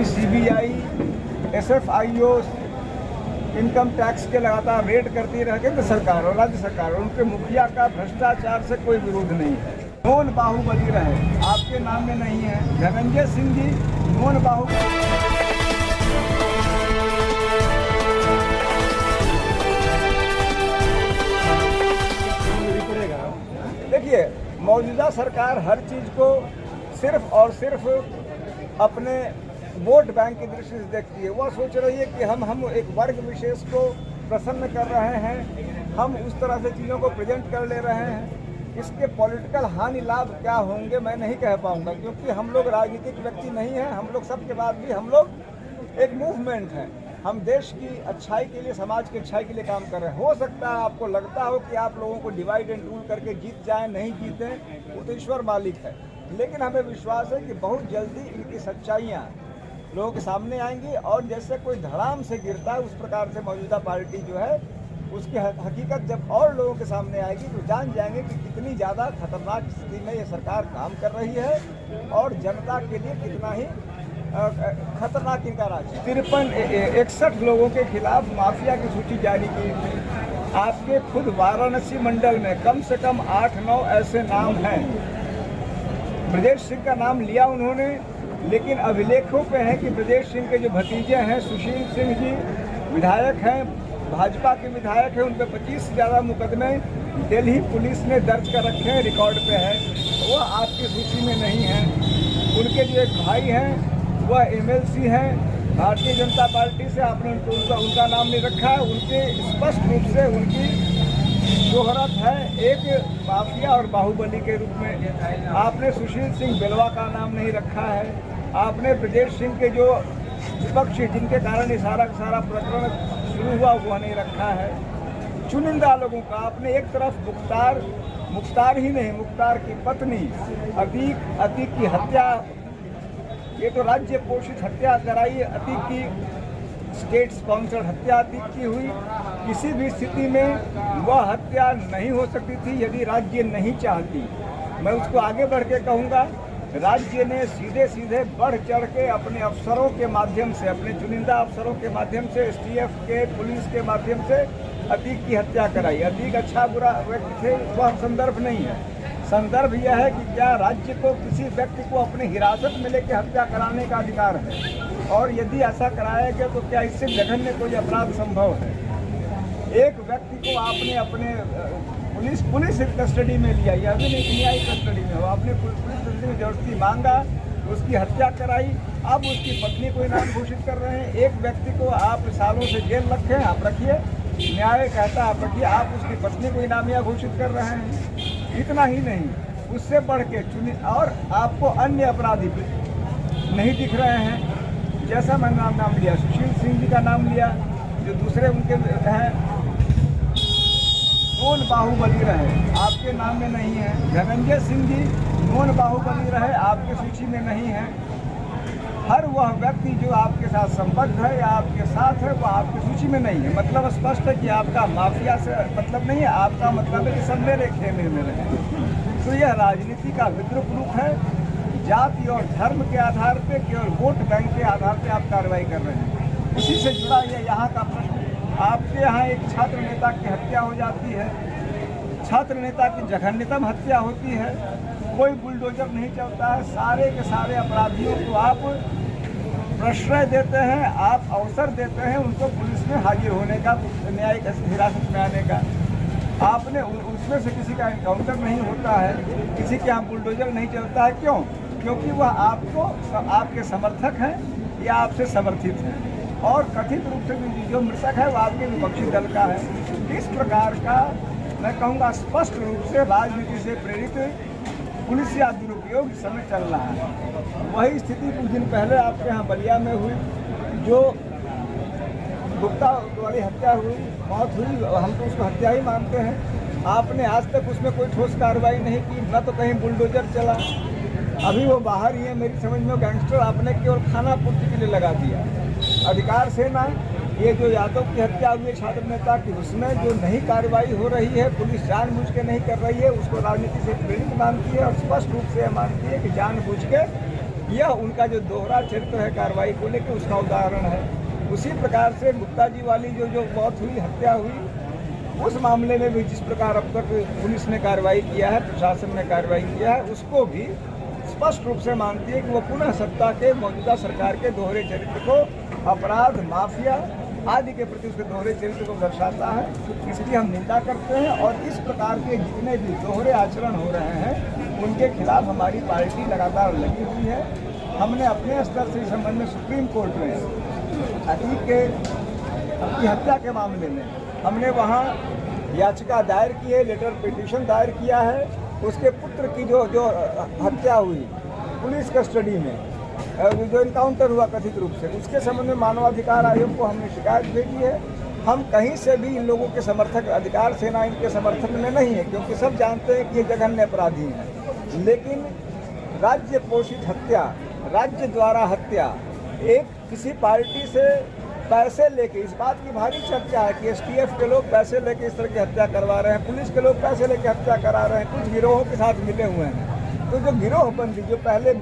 ED, CBI, SFIO income tax के लगातार red करती रह केंद्र सरकार और राज्य सरकार, उनके मुखिया का भ्रष्टाचार से कोई विरोध नहीं है। नॉन बाहुबली रहे, आपके नाम में नहीं है। धनंजय सिंह जी नॉन बाहुबली। देखिए, मौजूदा सरकार हर चीज़ को सिर्फ और सिर्फ अपने वोट बैंक की दृष्टि से देखती है। वह सोच रही है कि हम एक वर्ग विशेष को प्रसन्न कर रहे हैं, हम उस तरह से चीज़ों को प्रेजेंट कर ले रहे हैं। इसके पॉलिटिकल हानि लाभ क्या होंगे मैं नहीं कह पाऊंगा, क्योंकि हम लोग राजनीतिक व्यक्ति नहीं हैं। हम लोग सबके बाद भी हम लोग एक मूवमेंट है। हम देश की अच्छाई के लिए, समाज की अच्छाई के लिए काम कर रहे हैं। हो सकता है आपको लगता हो कि आप लोगों को डिवाइड एंड रूल करके जीत जाएं, नहीं जीतें, वो तो ईश्वर मालिक है। लेकिन हमें विश्वास है कि बहुत जल्दी इनकी सच्चाइयाँ लोगों के सामने आएंगी और जैसे कोई धड़ाम से गिरता है उस प्रकार से मौजूदा पार्टी जो है उसकी हकीकत जब और लोगों के सामने आएगी तो जान जाएंगे कि कितनी ज़्यादा खतरनाक स्थिति में ये सरकार काम कर रही है और जनता के लिए कितना ही खतरनाक इनका राज है। 61 लोगों के खिलाफ माफिया की सूची जारी की। आपके खुद वाराणसी मंडल में कम से कम 8-9 ऐसे नाम हैं। ब्रजेश सिंह का नाम लिया उन्होंने, लेकिन अभिलेखों पे है कि ब्रजेश सिंह के जो भतीजे हैं सुशील सिंह जी विधायक हैं, भाजपा के विधायक हैं, उन पर 25 से ज़्यादा मुकदमे दिल्ली पुलिस ने दर्ज कर रखे हैं, रिकॉर्ड पे है। वो आपकी सूची में नहीं है। उनके जो एक भाई हैं वह एमएलसी हैं भारतीय जनता पार्टी से, आपने उनका नाम नहीं रखा है। उनके स्पष्ट रूप से उनकी शोहरत है एक माफिया और बाहुबली के रूप में। आपने सुशील सिंह बेलवा का नाम नहीं रखा है। आपने ब्रजेश सिंह के जो विपक्षी जिनके कारण ये सारा प्रकरण शुरू हुआ वह नहीं रखा है। चुनिंदा लोगों का आपने एक तरफ मुख्तार ही नहीं, मुख्तार की पत्नी अतीक की हत्या, ये तो राज्य पोषित हत्या कराई। अतीक की स्टेट स्पॉन्सर्ड हत्या अतीक की हुई। किसी भी स्थिति में वह हत्या नहीं हो सकती थी यदि राज्य नहीं चाहती। मैं उसको आगे बढ़ के कहूँगा, राज्य ने सीधे सीधे बढ़ चढ़ के अपने अफसरों के माध्यम से, अपने चुनिंदा अफसरों के माध्यम से, एसटीएफ के, पुलिस के माध्यम से अतीक की हत्या कराई। अतीक अच्छा बुरा व्यक्ति थे, वह संदर्भ नहीं है। संदर्भ यह है कि क्या राज्य को किसी व्यक्ति को अपनी हिरासत में लेकर हत्या कराने का अधिकार है, और यदि ऐसा कराया गया तो क्या इससे जघन्य कोई अपराध संभव है? एक व्यक्ति को आपने अपने पुलिस कस्टडी में लिया, यह भी नहीं न्यायिक कस्टडी में हो, आपने पुलिस कस्टडी में जबरदस्ती मांगा, उसकी हत्या कराई, अब उसकी पत्नी को इनाम घोषित कर रहे हैं। एक व्यक्ति को आप सालों से जेल रखे, आप रखिए, न्याय कहता आप रखिए, आप उसकी पत्नी को इनामिया घोषित कर रहे हैं। इतना ही नहीं, उससे बढ़ के और आपको अन्य अपराधी नहीं दिख रहे हैं। जैसा मैंने नाम लिया, सुशील सिंह जी का नाम लिया, जो दूसरे उनके हैं नॉन बाहुबली रहे, आपके नाम में नहीं है। धनंजय सिंह जी नॉन बाहुबली रहे, आपके सूची में नहीं है। हर वह व्यक्ति जो आपके साथ संबद्ध है या आपके साथ है वह आपकी सूची में नहीं है। मतलब स्पष्ट है कि आपका माफिया से मतलब नहीं है, आपका मतलब है कि सब मेरे खेमे में रहे। तो यह राजनीति का विद्रूप रूप है। जाति और धर्म के आधार पे, केवल वोट बैंक के आधार पे आप कार्रवाई कर रहे हैं। उसी से जुड़ा ये यहाँ का प्रश्न, आपके यहाँ एक छात्र नेता की हत्या हो जाती है, छात्र नेता की जघन्यतम हत्या होती है, कोई बुलडोजर नहीं चलता है, सारे के सारे अपराधियों को आप प्रश्रय देते हैं, आप अवसर देते हैं उनको पुलिस में हाजिर होने का, न्यायिक हिरासत में आने का। आपने उसमें से किसी का एनकाउंटर नहीं होता है, किसी के यहाँ बुलडोजर नहीं चलता है। क्यों? क्योंकि वह आपके समर्थक हैं या आपसे समर्थित हैं, और कथित रूप से जो मृतक है वो आपके विपक्षी दल का है। इस प्रकार का मैं कहूँगा स्पष्ट रूप से राजनीति से प्रेरित पुलिस या दुरुपयोग इस समय चल रहा है। वही स्थिति कुछ दिन पहले आपके यहाँ बलिया में हुई, जो गुप्ता वाली हत्या हुई, मौत हुई, हम तो उसको हत्या ही मानते हैं। आपने आज तक उसमें कोई ठोस कार्रवाई नहीं की, न तो कहीं बुलडोजर चला। अभी वो बाहर ही है, मेरी समझ में गैंगस्टर आपने केवल खाना पूर्ति के लिए लगा दिया। अधिकार सेना, ये जो यादव की हत्या हुई छात्र नेता की, उसमें जो नहीं कार्रवाई हो रही है, पुलिस जानबूझ के नहीं कर रही है, उसको राजनीति से प्रेरित मानती है और स्पष्ट रूप से मानती है कि जानबूझ के यह उनका जो दोहरा चरित्र है कार्रवाई को लेकर उसका उदाहरण है। उसी प्रकार से गुप्ता जी वाली जो मौत हुई, हत्या हुई, उस मामले में भी जिस प्रकार अब तक पुलिस ने कार्रवाई किया है, प्रशासन ने कार्रवाई किया है, उसको भी स्पष्ट रूप से मानती है कि वो पुनः सत्ता के मौजूदा सरकार के दोहरे चरित्र को, अपराध, माफिया आदि के प्रति उसके दोहरे चरित्र को दर्शाता है। इसकी हम निंदा करते हैं और इस प्रकार के जितने भी दोहरे आचरण हो रहे हैं उनके खिलाफ हमारी पार्टी लगातार लगी हुई है। हमने अपने स्तर से इस संबंध में सुप्रीम कोर्ट में अतीक की हत्या के मामले में हमने वहाँ याचिका दायर की है, लेटर पिटीशन दायर किया है। उसके पुत्र की जो हत्या हुई पुलिस कस्टडी में, जो इनकाउंटर हुआ कथित रूप से, उसके संबंध में मानवाधिकार आयोग को हमने शिकायत भेजी है। हम कहीं से भी इन लोगों के समर्थक, अधिकार सेना इनके समर्थक में नहीं है, क्योंकि सब जानते हैं कि ये जघन्य अपराधी हैं। लेकिन राज्य पोषित हत्या, राज्य द्वारा हत्या, एक किसी पार्टी से पैसे लेके, इस बात की भारी चर्चा है कि एसटीएफ के लोग पैसे लेके इस तरह की हत्या करवा रहे हैं, पुलिस के लोग पैसे लेके हत्या करा रहे हैं, कुछ गिरोहों के साथ मिले हुए हैं। तो जो गिरोहबंदी जो पहले